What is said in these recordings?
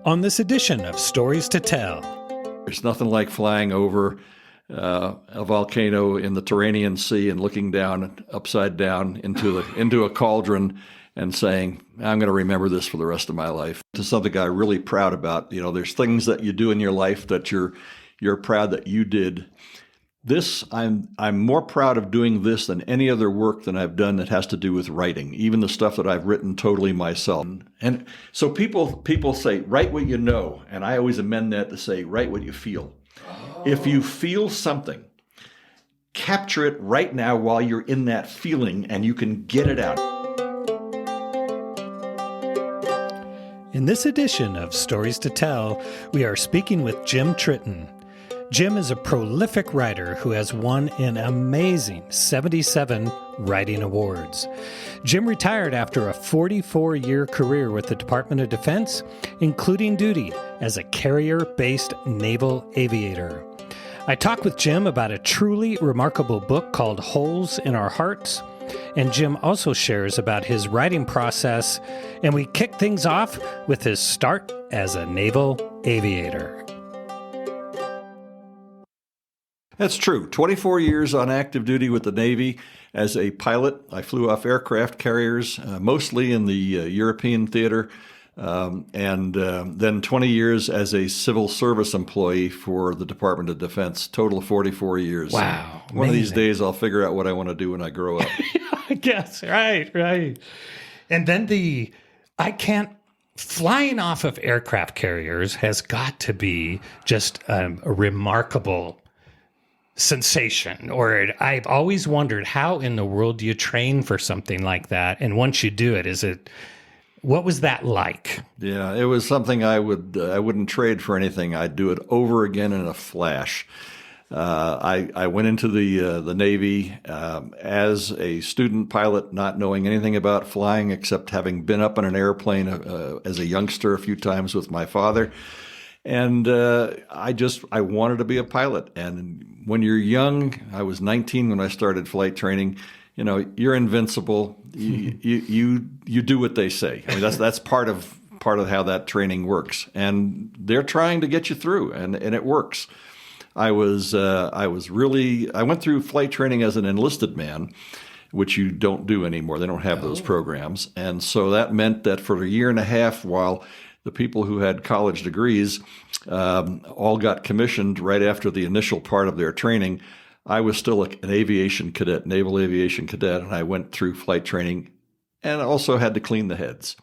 on this edition of Stories to Tell. There's nothing like flying over a volcano in the Tritten Sea and looking down, upside down into a cauldron and saying, I'm going to remember this for the rest of my life. It's something I'm really proud about. You know, there's things that you do in your life that you're proud that you did. This, I'm more proud of doing this than any other work that I've done that has to do with writing, even the stuff that I've written totally myself. And so people say, write what you know. And I always amend that to say, write what you feel. Oh. If you feel something, capture it right now while you're in that feeling and you can get it out. In this edition of Stories to Tell, we are speaking with Jim Tritten. Jim is a prolific writer who has won an amazing 77 writing awards. Jim retired after a 44-year career with the Department of Defense, including duty as a carrier-based naval aviator. I talk with Jim about a truly remarkable book called Holes in Our Hearts, and Jim also shares about his writing process, and we kick things off with his start as a naval aviator. That's true. 24 years on active duty with the Navy as a pilot. I flew off aircraft carriers, mostly in the European theater, and then 20 years as a civil service employee for the Department of Defense. Total of 44 years. Wow. One of these days I'll figure out what I want to do when I grow up. I guess. Right. And then flying off of aircraft carriers has got to be just a remarkable sensation, or I've always wondered how in the world do you train for something like that? And once you do it, what was that like? Yeah, it was something I wouldn't trade for anything. I'd do it over again in a flash. I went into the Navy as a student pilot, not knowing anything about flying except having been up in an airplane as a youngster a few times with my father. And I wanted to be a pilot. And when you're young, I was 19 when I started flight training. You know, you're invincible. You do what they say. I mean, that's part of how that training works. And they're trying to get you through, and it works. I went through flight training as an enlisted man, which you don't do anymore. They don't have those programs. And so that meant that for a year and a half, while the people who had college degrees all got commissioned right after the initial part of their training, I was still an aviation cadet, naval aviation cadet, and I went through flight training and also had to clean the heads.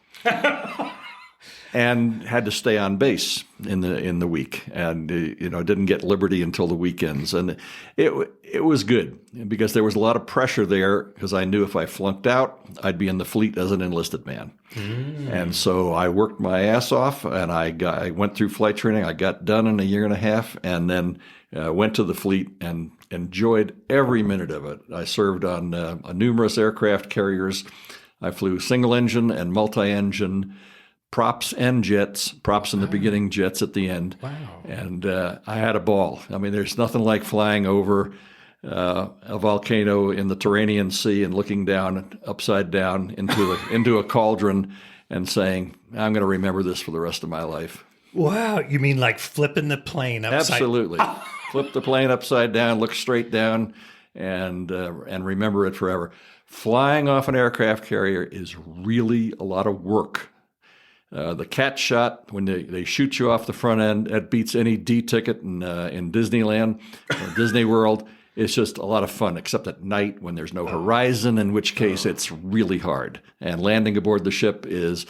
And had to stay on base in the week, and didn't get liberty until the weekends, and it was good because there was a lot of pressure there because I knew if I flunked out, I'd be in the fleet as an enlisted man, and so I worked my ass off, and I went through flight training. I got done in a year and a half, and then went to the fleet and enjoyed every minute of it. I served on numerous aircraft carriers. I flew single engine and multi-engine. Props and jets, props in the beginning, jets at the end. Wow. And I had a ball. I mean, there's nothing like flying over a volcano in the Tritten Sea and looking down, upside down into a cauldron and saying, I'm going to remember this for the rest of my life. Wow. You mean like flipping the plane upside? Absolutely. Flip the plane upside down, look straight down, and remember it forever. Flying off an aircraft carrier is really a lot of work. The cat shot, when they shoot you off the front end, that beats any D ticket in Disneyland or Disney World. It's just a lot of fun, except at night when there's no horizon, in which case it's really hard. And landing aboard the ship is,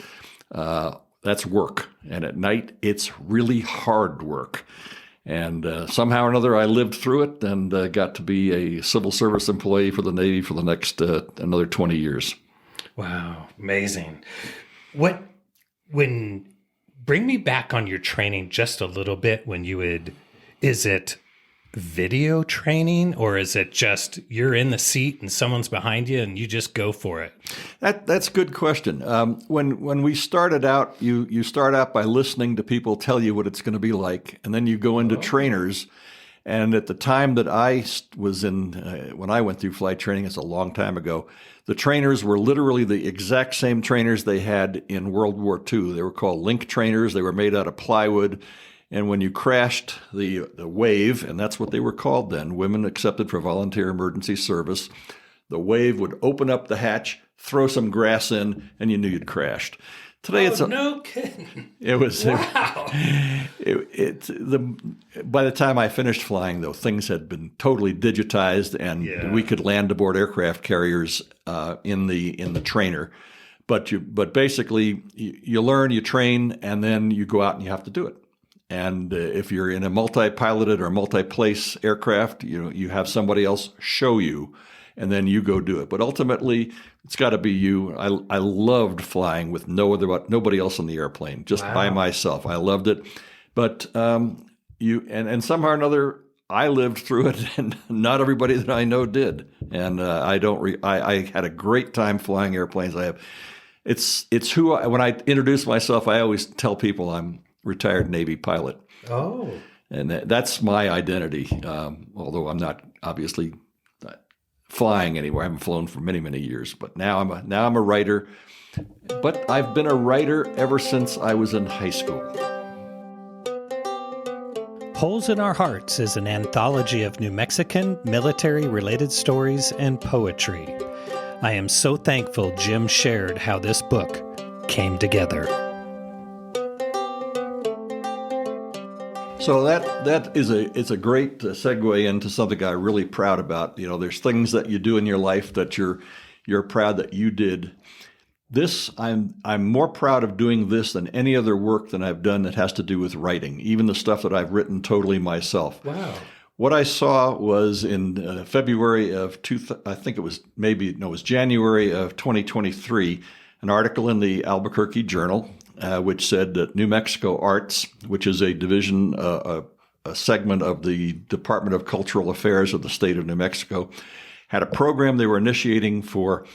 that's work. And at night, it's really hard work. And somehow or another, I lived through it and got to be a civil service employee for the Navy for the next another 20 years. Wow, amazing. Bring me back on your training just a little bit is it video training, or is it just you're in the seat and someone's behind you and you just go for it? That's a good question. When we started out, you start out by listening to people tell you what it's going to be like, and then you go into trainers And at the time that I was in, when I went through flight training, it's a long time ago, the trainers were literally the exact same trainers they had in World War II. They were called link trainers. They were made out of plywood. And when you crashed the wave, and that's what they were called then, women accepted for volunteer emergency service, the wave would open up the hatch, throw some grass in, and you knew you'd crashed. Today, no kidding. It was Wow. By the time I finished flying, though, things had been totally digitized, and we could land aboard aircraft carriers in the trainer. But basically, you learn, you train, and then you go out and you have to do it. And if you're in a multi-piloted or multi-place aircraft, you have somebody else show you, and then you go do it. But ultimately, it's got to be you. I loved flying with nobody else on the airplane, just by myself. I loved it. But and somehow or another, I lived through it, and not everybody that I know did. And I had a great time flying airplanes. It's who when I introduce myself, I always tell people I'm retired Navy pilot. Oh. And that's my identity. Although I'm not obviously flying anywhere. I haven't flown for many, many years, but now I'm a writer. But I've been a writer ever since I was in high school. Holes in Our Hearts is an anthology of New Mexican military-related stories and poetry. I am so thankful Jim shared how this book came together. So it's a great segue into something I'm really proud about. There's things that you do in your life that you're proud that you did. This I'm more proud of doing this than any other work that I've done that has to do with writing, even the stuff that I've written totally myself. Wow. What I saw was in February of it was January of 2023, an article in the Albuquerque Journal, which said that New Mexico Arts, which is a division, a segment of the Department of Cultural Affairs of the state of New Mexico, had a program they were initiating for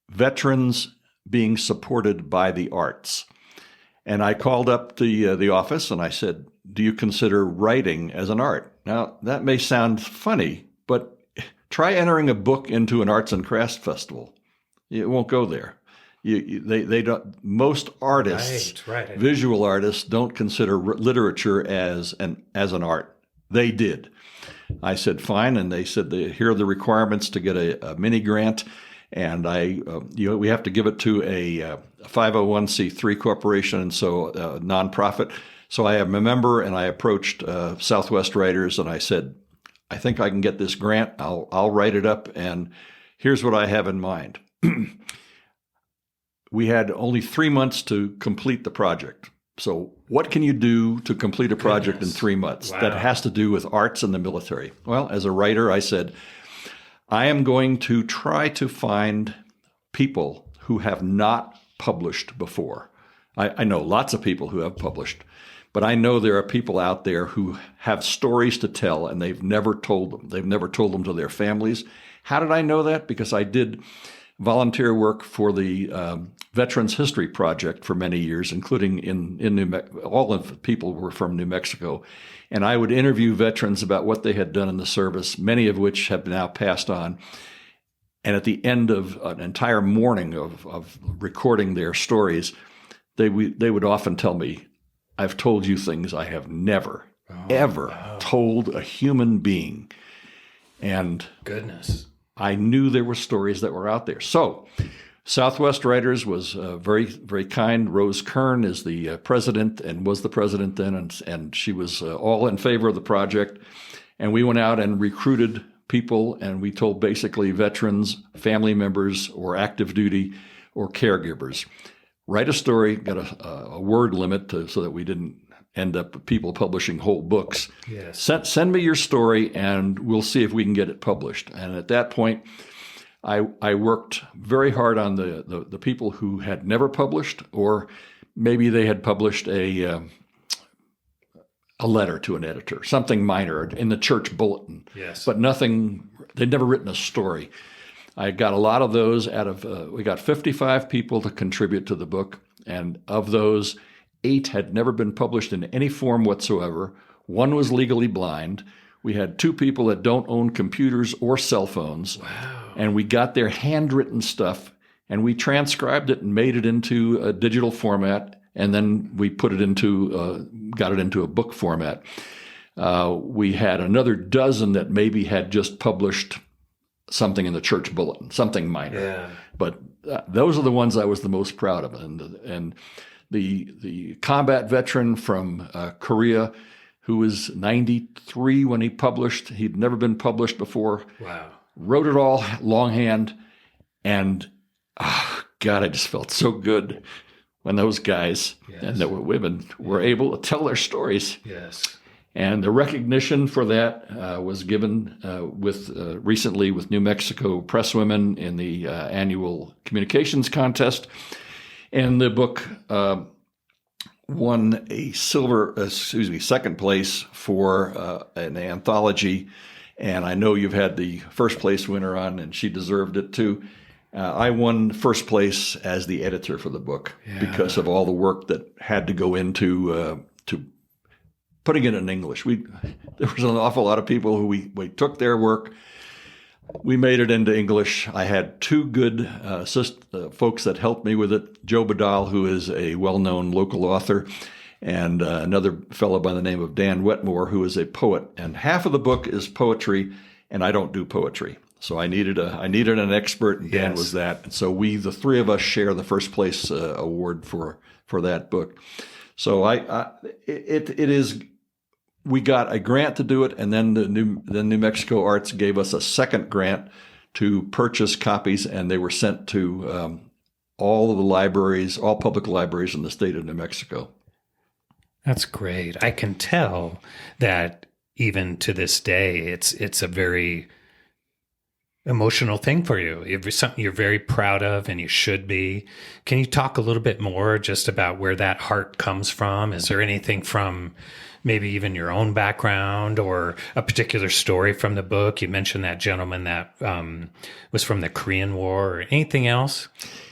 veterans being supported by the arts. And I called up the office and I said, "Do you consider writing as an art?" Now, that may sound funny, but try entering a book into an arts and crafts festival. It won't go there. They don't. Most artists, visual artists, don't consider literature as an art. They did. I said fine, and they said here are the requirements to get a mini grant, and we have to give it to a 501c3 corporation, and so a nonprofit. So I am a member, and I approached Southwest Writers, and I said, I think I can get this grant. I'll write it up, and here's what I have in mind. We had only 3 months to complete the project. So what can you do to complete a project in 3 months that has to do with arts and the military? Well, as a writer, I said, I am going to try to find people who have not published before. I know lots of people who have published, but I know there are people out there who have stories to tell and they've never told them. They've never told them to their families. How did I know that? Because I did volunteer work for the Veterans History Project for many years, including in New Mexico. All of the people were from New Mexico. And I would interview veterans about what they had done in the service, many of which have now passed on. And at the end of an entire morning of recording their stories, they would often tell me, I've told you things I have never, ever told a human being. And goodness, I knew there were stories that were out there. So Southwest Writers was very, very kind. Rose Kern is the president and was the president then, and she was all in favor of the project. And we went out and recruited people, and we told basically veterans, family members, or active duty, or caregivers, write a story, got a word limit so that we didn't end up with people publishing whole books. Yes. Send me your story, and we'll see if we can get it published. And at that point, I worked very hard on the people who had never published, or maybe they had published a letter to an editor, something minor in the church bulletin. Yes. But nothing, they'd never written a story. I got a lot of those we got 55 people to contribute to the book, and of those, 8 had never been published in any form whatsoever. One was legally blind. We had 2 people that don't own computers or cell phones. Wow. And we got their handwritten stuff, and we transcribed it and made it into a digital format, and then we put it into, got it into a book format. We had another dozen that maybe had just published something in the church bulletin, something minor. Yeah. But those are the ones I was the most proud of. And the combat veteran from Korea, who was 93 when he published, he'd never been published before. Wow. Wrote it all longhand. And God, I just felt so good when those guys and the women were able to tell their stories. Yes. And the recognition for that was given recently with New Mexico Presswomen in the annual communications contest. And the book won a second place for an anthology. And I know you've had the first place winner on, and she deserved it too. I won first place as the editor for the book because of all the work that had to go into to putting it in English. There was an awful lot of people who we took their work. We made it into English. I had 2 good folks that helped me with it. Joe Badal, who is a well-known local author, and another fellow by the name of Dan Wetmore, who is a poet. And half of the book is poetry, and I don't do poetry. So I needed an expert, and Dan was that. And so the 3 of us share the first place award for that book. So we got a grant to do it, and then the New Mexico Arts gave us a second grant to purchase copies, and they were sent to all of the libraries, all public libraries in the state of New Mexico. That's great. I can tell that even to this day, it's a very emotional thing for you. It's something you're very proud of, and you should be. Can you talk a little bit more just about where that heart comes from? Is there anything from maybe even your own background or a particular story from the book? You mentioned that gentleman that was from the Korean War, or anything else?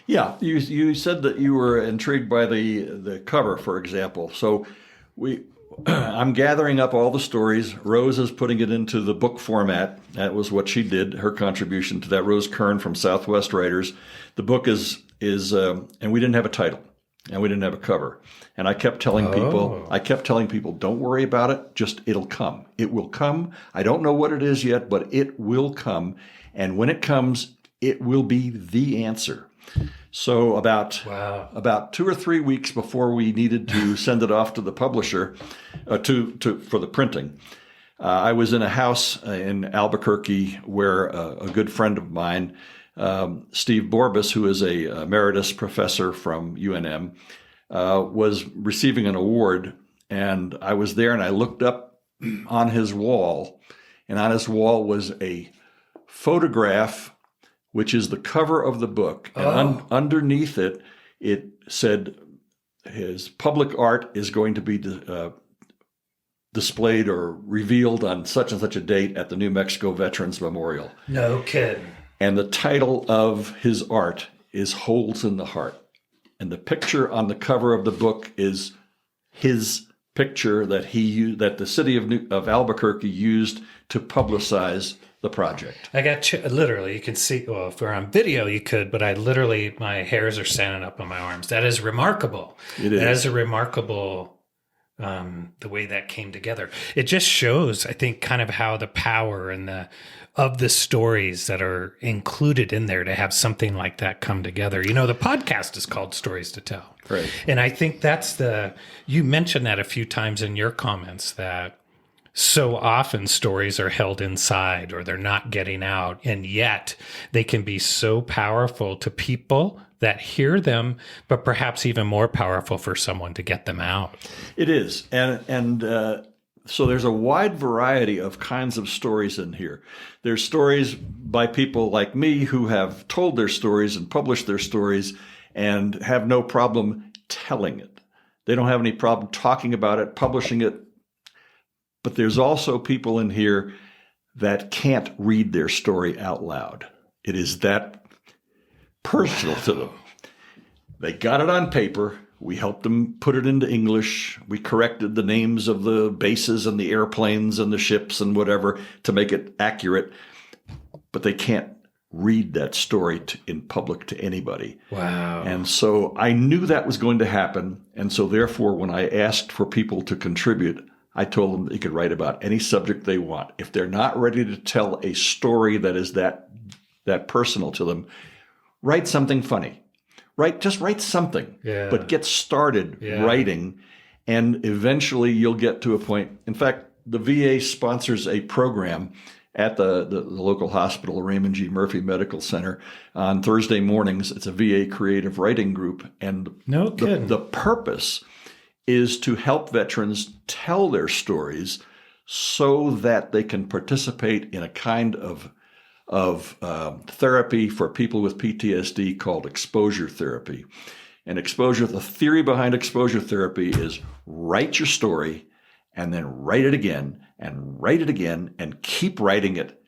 Yeah, you said that you were intrigued by the cover, for example. So I'm gathering up all the stories. Rose is putting it into the book format. That was what she did, her contribution to that. Rose Kern from Southwest Writers. The book is and we didn't have a title, and we didn't have a cover. And I kept telling people, don't worry about it. Just, it'll come. It will come. I don't know what it is yet, but it will come. And when it comes, it will be the answer. So about 2 or 3 weeks before we needed to send it off to the publisher for the printing, I was in a house in Albuquerque where a good friend of mine, Steve Borbas, who is a emeritus professor from UNM, was receiving an award. And I was there, and I looked up on his wall, and on his wall was a photograph, which is the cover of the book. And underneath it, it said his public art is going to be displayed or revealed on such and such a date at the New Mexico Veterans Memorial. No kidding. And the title of his art is Holes in the Heart. And the picture on the cover of the book is his picture that the city of Albuquerque used to publicize the project. I got literally, you can see, well, if we're on video, you could, but my hairs are standing up on my arms. That is remarkable. It is. That is a remarkable, the way that came together. It just shows, I think, kind of how the power and of the stories that are included in there to have something like that come together. You know, the podcast is called Stories to Tell. Right. And I think you mentioned that a few times in your comments, that so often stories are held inside or they're not getting out, and yet they can be so powerful to people that hear them, but perhaps even more powerful for someone to get them out. It is. And so there's a wide variety of kinds of stories in here. There's stories by people like me who have told their stories and published their stories and have no problem telling it. They don't have any problem talking about it, publishing it. But there's also people in here that can't read their story out loud. It is that personal to them. They got it on paper, We helped them put it into English. We corrected the names of the bases and the airplanes and the ships and whatever to make it accurate. But they can't read that story in public to anybody. Wow. And so I knew that was going to happen. And so therefore, when I asked for people to contribute, I told them they could write about any subject they want. If they're not ready to tell a story that is that personal to them, write something funny. Just write something, but get started writing, and eventually you'll get to a point. In fact, the VA sponsors a program at the local hospital, Raymond G. Murphy Medical Center, on Thursday mornings. It's a VA creative writing group, and the purpose is to help veterans tell their stories so that they can participate in a kind of therapy for people with PTSD called exposure therapy. And the theory behind exposure therapy is write your story and then write it again and write it again and keep writing it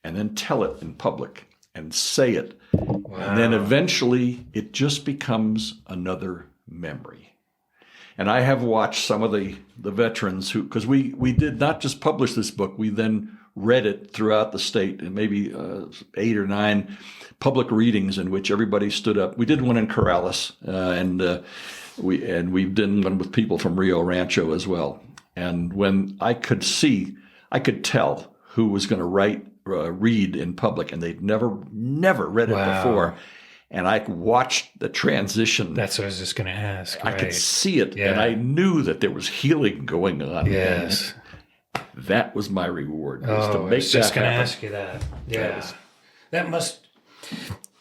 and then tell it in public and say it. Wow. And then eventually it just becomes another memory. And I have watched some of the veterans who, because we did not just publish this book, we then read it throughout the state, and maybe 8 or 9 public readings in which everybody stood up. We did one in Corrales, and we did one with people from Rio Rancho as well. And when I could tell who was going to read in public, and they'd never read it before. And I watched the transition. That's what I was just going to ask. I could see it, and I knew that there was healing going on. Yes. That was my reward. I was just going to ask you that. Yeah. That must,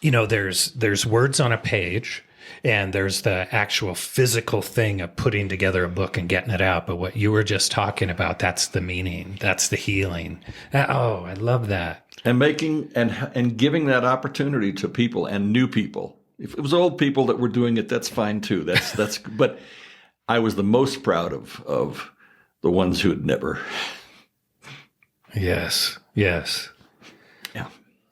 there's words on a page, and there's the actual physical thing of putting together a book and getting it out. But what you were just talking about, that's the meaning. That's the healing. I love that. And making and giving that opportunity to people and new people. If it was old people that were doing it, that's fine too. That's but I was the most proud of the ones who had never. Yes. Yeah.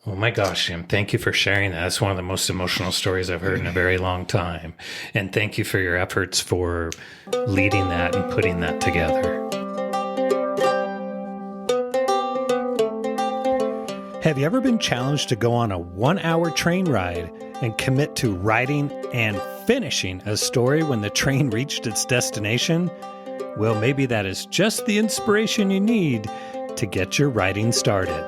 Oh my gosh, Jim, thank you for sharing that. That's one of the most emotional stories I've heard in a very long time. And thank you for your efforts for leading that and putting that together. Have you ever been challenged to go on a 1-hour train ride and commit to writing and finishing a story when the train reached its destination? Well, maybe that is just the inspiration you need to get your writing started.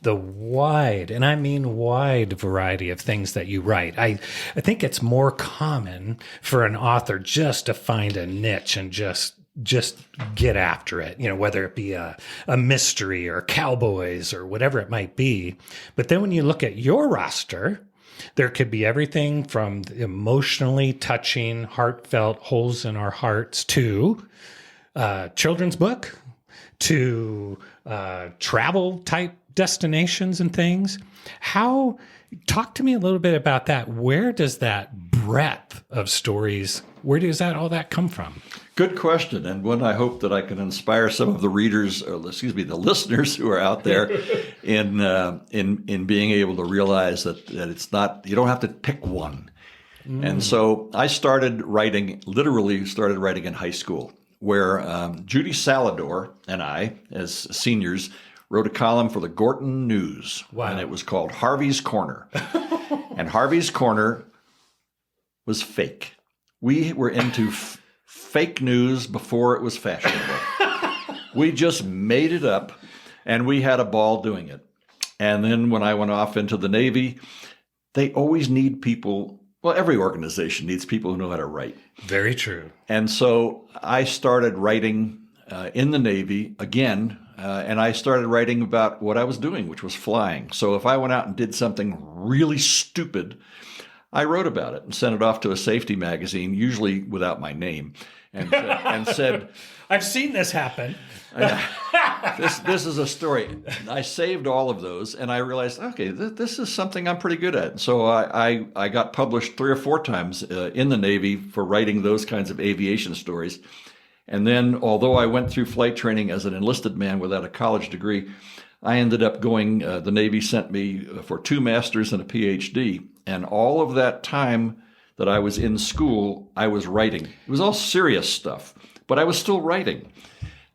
The wide, and I mean wide, variety of things that you write. I think it's more common for an author just to find a niche and just get after it, whether it be a mystery or cowboys or whatever it might be. But then when you look at your roster, there could be everything from emotionally touching, heartfelt holes in our hearts to children's book, to travel type destinations and things. Talk to me a little bit about that. Where does that breadth of stories, where does all that come from? Good question, and one I hope that I can inspire some of the readers, the listeners who are out there in being able to realize that it's not, you don't have to pick one. And so I literally started writing in high school, where Judy Salador and I, as seniors, wrote a column for the Gorton News. Wow. And it was called Harvey's Corner. And Harvey's Corner was fake. We were into fake news before it was fashionable. We just made it up, and we had a ball doing it. And then when I went off into the Navy, they always need people. Well, every organization needs people who know how to write. Very true. And so I started writing in the Navy again, and I started writing about what I was doing, which was flying. So if I went out and did something really stupid, I wrote about it and sent it off to a safety magazine, usually without my name, and said, I've seen this happen. This is a story. I saved all of those, and I realized, okay, this is something I'm pretty good at. So I got published 3 or 4 times in the Navy for writing those kinds of aviation stories. And then, although I went through flight training as an enlisted man without a college degree, I ended up going, the Navy sent me for 2 masters and a PhD. And all of that time that I was in school, I was writing. It was all serious stuff, but I was still writing.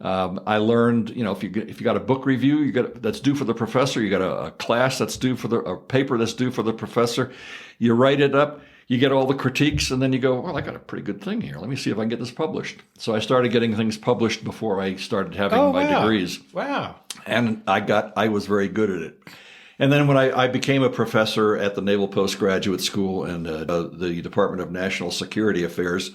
I learned, if you got a book review, that's due for the professor. You got a class that's due for a paper that's due for the professor. You write it up. You get all the critiques, and then you go, well, I got a pretty good thing here. Let me see if I can get this published. So I started getting things published before I started having my degrees. Wow. And I was very good at it. And then when I became a professor at the Naval Postgraduate School and the Department of National Security Affairs,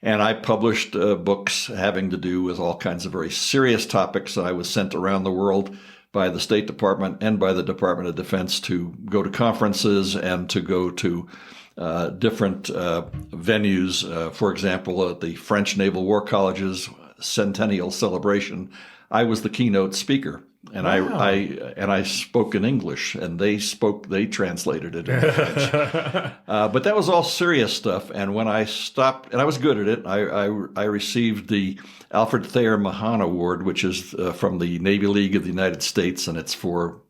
and I published books having to do with all kinds of very serious topics. I was sent around the world by the State Department and by the Department of Defense to go to conferences and to go to different venues. For example, at the French Naval War College's centennial celebration, I was the keynote speaker. And wow. I spoke in English, and they translated it into French. But that was all serious stuff. And when I stopped, and I was good at it, I received the Alfred Thayer Mahan Award, which is from the Navy League of the United States, and it's for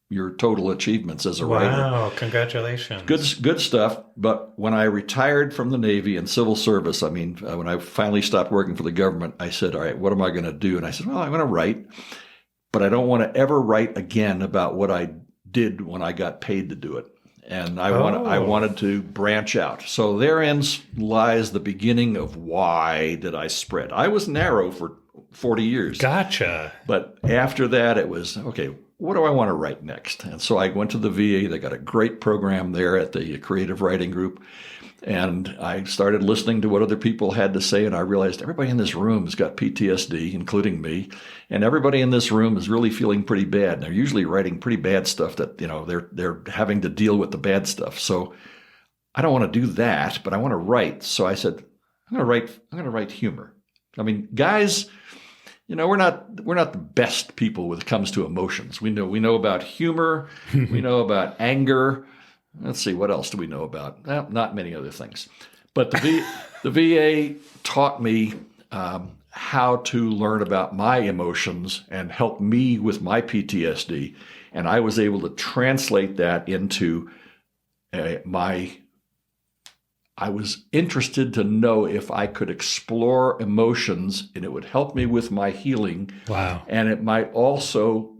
your total achievements as a writer. Wow, congratulations. Good stuff. But when I retired from the Navy and civil service, when I finally stopped working for the government, I said, all right, what am I going to do? And I said, well, I'm going to write. But I don't want to ever write again about what I did when I got paid to do it. And I wanted to branch out. So therein lies the beginning of why did I spread. I was narrow for 40 years. Gotcha. But after that, it was, okay, what do I want to write next? And so I went to the VA. They got a great program there at the Creative Writing Group. And I started listening to what other people had to say, and I realized everybody in this room has got PTSD, including me, and everybody in this room is really feeling pretty bad. And they're usually writing pretty bad stuff that, they're having to deal with the bad stuff. So I don't want to do that, but I want to write. So I said, I'm going to write humor. Guys, we're not the best people when it comes to emotions. We know about humor, we know about anger. Let's see, what else do we know about? Well, not many other things. But the VA taught me how to learn about my emotions and help me with my PTSD. And I was able to translate that into I was interested to know if I could explore emotions and it would help me with my healing. Wow. And it might also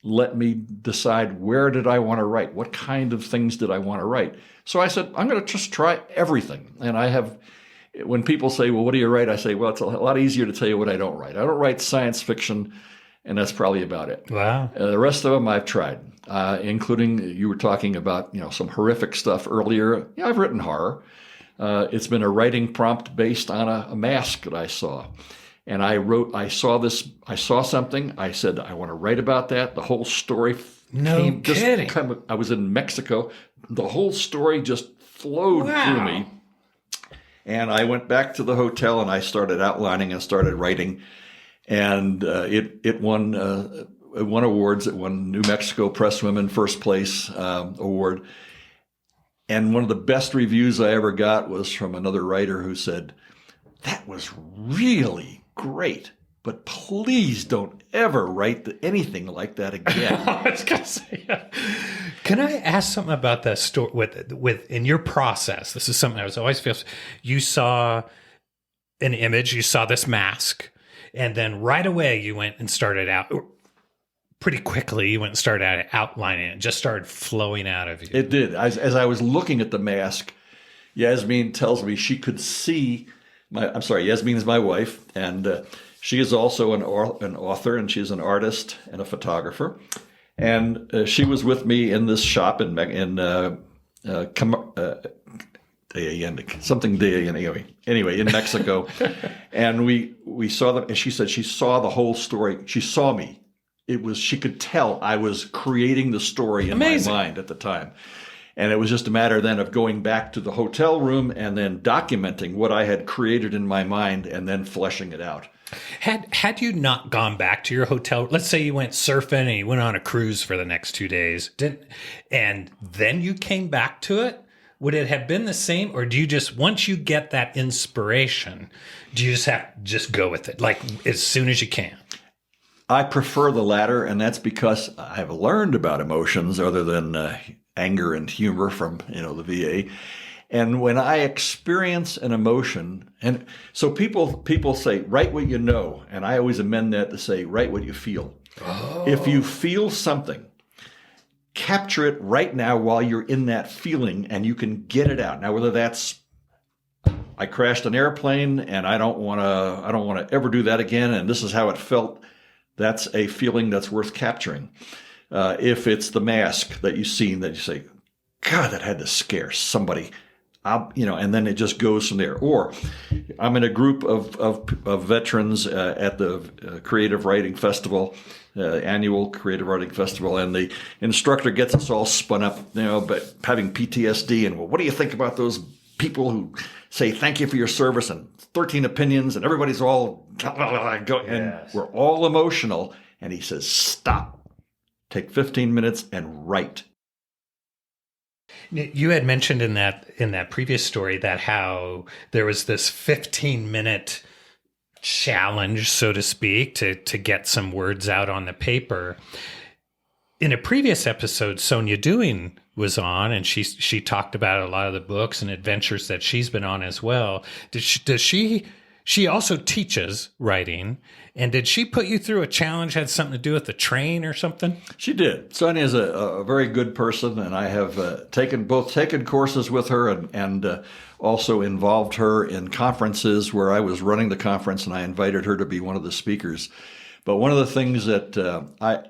let me decide where did I want to write? What kind of things did I want to write? So I said, I'm going to just try everything. And when people say, well, what do you write? I say, well, it's a lot easier to tell you what I don't write. I don't write science fiction, and that's probably about it. Wow. The rest of them I've tried, including you were talking about, some horrific stuff earlier. Yeah, I've written horror. It's been a writing prompt based on a mask that I saw. And I saw something. I said, I want to write about that. The whole story kidding. I was in Mexico. The whole story just flowed through me. And I went back to the hotel and I started outlining and started writing. And it won awards. It won New Mexico Press Women First Place Award. And one of the best reviews I ever got was from another writer who said, that was really great, but please don't ever write anything like that again. I was going to say, yeah. Can I ask something about that story with in your process? This is something I was always feels. You saw an image, you saw this mask, and then right away you went and started out. Pretty quickly, you went and started outlining it. Just started flowing out of you. It did. As I was looking at the mask, Yasmin tells me she could see. Yasmin is my wife, and she is also an author, and she's an artist and a photographer. And she was with me in this shop in Mexico. And we saw them, and she said she saw the whole story. She saw me. She could tell I was creating the story in my mind at the time. And it was just a matter then of going back to the hotel room and then documenting what I had created in my mind and then fleshing it out. Had you not gone back to your hotel, let's say you went surfing and you went on a cruise for the next 2 days, and then you came back to it, would it have been the same? Or do you just, once you get that inspiration, do you just have to go with it, like as soon as you can? I prefer the latter, and that's because I have learned about emotions other than anger and humor from the VA, And when I experience an emotion, and so people say, write what you know. And I always amend that to say, write what you feel. Oh. If you feel something, capture it right now while you're in that feeling and you can get it out. Now, whether that's, I crashed an airplane and I don't want to ever do that again, and this is how it felt, that's a feeling that's worth capturing. If it's the mask that you've seen that you say, God, that had to scare somebody, and then it just goes from there. Or I'm in a group of veterans at the Creative Writing Festival, annual Creative Writing Festival, and the instructor gets us all spun up, but having PTSD, and well, what do you think about those people who say thank you for your service and 13 opinions, and everybody's all and yes. We're all emotional, and he says, stop, take 15 minutes and write. You had mentioned in that previous story that how there was this 15-minute challenge, so to speak, to get some words out on the paper. In a previous episode, Sonia Dewing was on, and she talked about a lot of the books and adventures that she's been on as well. She also teaches writing, and did she put you through a challenge had something to do with the train or something? She did. Sonia is a very good person, and I have taken courses with her and also involved her in conferences where I was running the conference, and I invited her to be one of the speakers. But one of the things that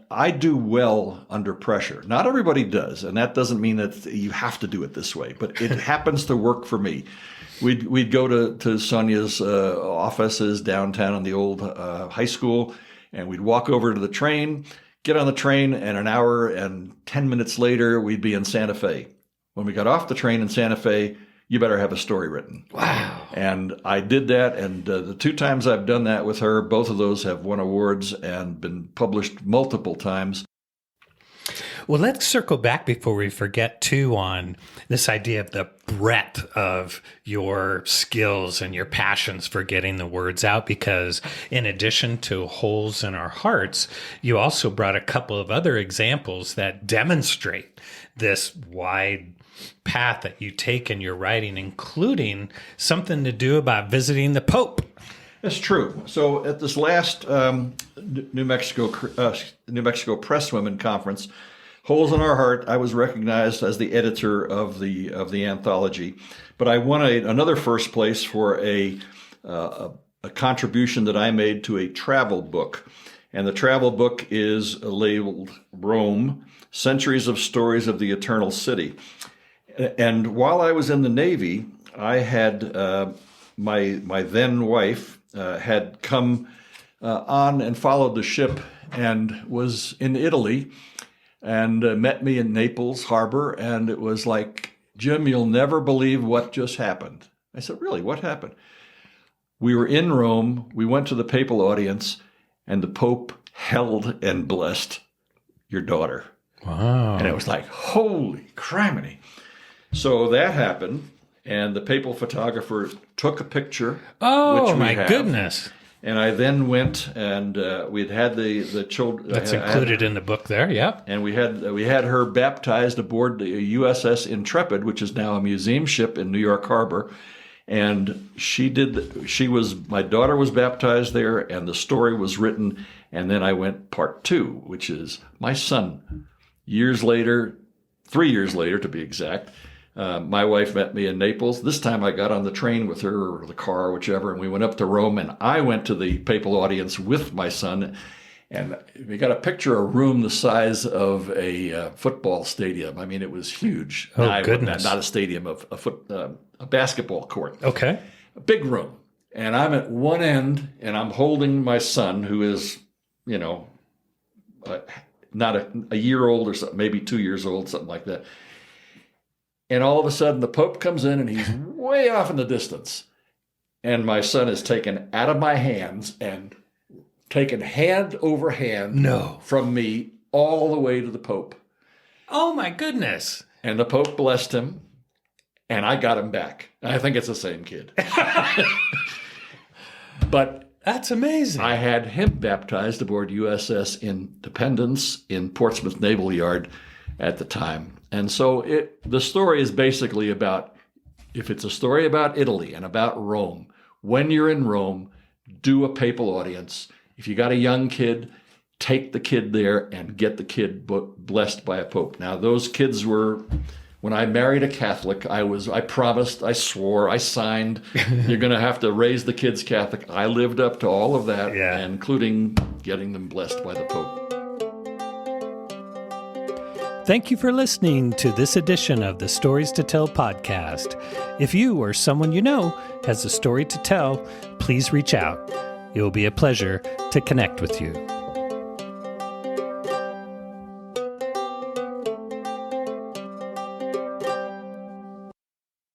I do well under pressure, not everybody does, and that doesn't mean that you have to do it this way, but it happens to work for me. We'd go to Sonia's offices downtown in the old high school, and we'd walk over to the train, get on the train, and an hour and 10 minutes later, we'd be in Santa Fe. When we got off the train in Santa Fe, you better have a story written. Wow. And I did that, and the 2 times I've done that with her, both of those have won awards and been published multiple times. Well, let's circle back before we forget, too, on this idea of the breadth of your skills and your passions for getting the words out, because in addition to Holes in Our Hearts, you also brought a couple of other examples that demonstrate this wide path that you take in your writing, including something to do about visiting the Pope. That's true. So at this last New Mexico Presswomen Conference, Holes in Our Heart, I was recognized as the editor of the anthology, but I won another first place for a contribution that I made to a travel book, and the travel book is labeled Rome: Centuries of Stories of the Eternal City. And while I was in the Navy, I had my then wife had come on and followed the ship and was in Italy and met me in Naples Harbor. And it was like, Jim, you'll never believe what just happened. I said, really, what happened? We were in Rome. We went to the papal audience, and the Pope held and blessed your daughter. Wow. And it was like, holy criminy. So that happened, and the papal photographer took a picture. Oh, which my goodness. And I then went, and we'd had the children. That's included in the book there, yeah. And we had her baptized aboard the USS Intrepid, which is now a museum ship in New York Harbor. And my daughter was baptized there, and the story was written. And then I went part 2, which is my son. 3 years later to be exact, my wife met me in Naples. This time I got on the train with her, or the car, or whichever, and we went up to Rome, and I went to the papal audience with my son, and we got a picture of a room the size of a football stadium. I mean, it was huge. Oh, goodness. Not a stadium, a basketball court. Okay. A big room. And I'm at one end, and I'm holding my son, who is, not a year old or something, maybe 2 years old, something like that. And all of a sudden, the Pope comes in, and he's way off in the distance. And my son is taken out of my hands and taken hand over hand from me all the way to the Pope. Oh, my goodness. And the Pope blessed him, and I got him back. I think it's the same kid. But that's amazing. I had him baptized aboard USS Independence in Portsmouth Naval Yard at the time. And so the story is basically about if it's a story about Italy and about Rome, when you're in Rome, do a papal audience. If you got a young kid, take the kid there and get the kid blessed by a pope. Now, those kids were, when I married a Catholic, I promised, I swore, I signed, you're going to have to raise the kids Catholic. I lived up to all of that, including getting them blessed by the pope. Thank you for listening to this edition of the Stories to Tell podcast. If you or someone you know has a story to tell, please reach out. It will be a pleasure to connect with you.